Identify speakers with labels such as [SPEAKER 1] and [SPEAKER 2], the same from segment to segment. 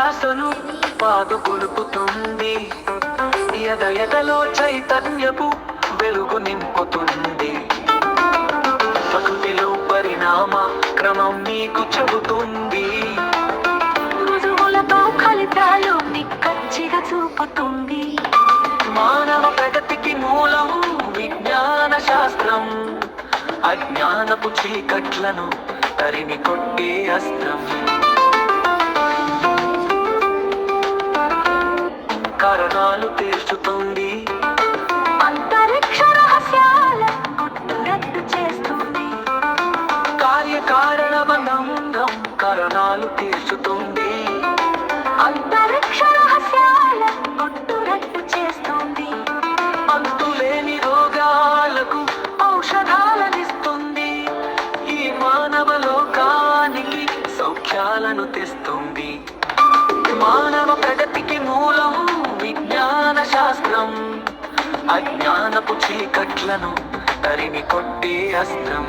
[SPEAKER 1] శ్వాసను పాదు పులుపుతుంది, ఎదలో చైతన్యపు వెలుగు నింపుతుంది. ప్రకృతిలో పరిణామ క్రమం నీకు చెబుతుంది,
[SPEAKER 2] రుజువులతో ఫలితాలు నిక్కచ్చిగా చూపుతుంది.
[SPEAKER 1] మానవ ప్రగతికి మూలం విజ్ఞాన శాస్త్రం, అజ్ఞానపు చీకట్లను తరిమి కొట్టే అస్త్రం. కారణాలు తీర్చుతుంది,
[SPEAKER 2] అంతరిక్ష రహస్యాల గుట్టురట్టు చేస్తుంది.
[SPEAKER 1] కార్యకారణ బంధం కారణాలు తీర్చుతుంది,
[SPEAKER 2] అంతరిక్ష రహస్యాల గుట్టురట్టు చేస్తుంది.
[SPEAKER 1] అంతులేని రోగాలకు ఔషధాలనిస్తుంది, ఈ మానవ లోకానికి సౌఖ్యాలను తెస్తుంది. మానవ ప్రగతికి మూలం విజ్ఞాన శాస్త్రం, అజ్ఞానపు చీకట్లను తరిమి కొట్టే అస్త్రం.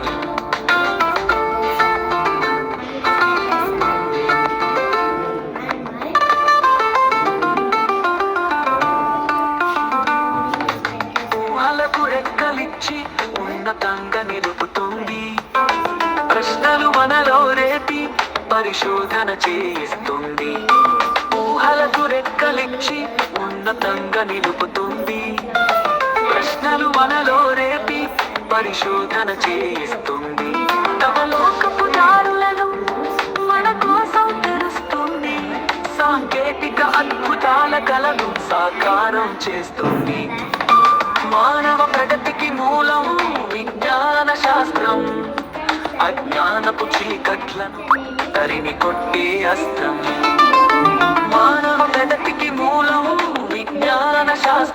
[SPEAKER 1] ఊహలకు రెక్కలిచ్చి ఉన్నతంగా నిలుపుతుంది, ప్రశ్నలు మనలో రేపి పరిశోధన చేయిస్తుంది. ఊహలకు రెక్కలిచ్చి ఉన్నతంగా నిలుపుతుంది, ప్రశ్నలు మనలో రేపి పరిశోధన చేయిస్తుంది.
[SPEAKER 2] తమలోకపు దారులను మన కోసం తెరుస్తుంది.
[SPEAKER 1] సాంకేతిక అద్భుతాల కలను సాకారం చేస్తుంది. మానవ ప్రగతికి మూలం విజ్ఞాన శాస్త్రం, అజ్ఞానపు చీకట్లను తరిమి కొట్టే అస్త్రం. మానవ ప్రగతికి మూలం విజ్ఞాన శాస్త్రం.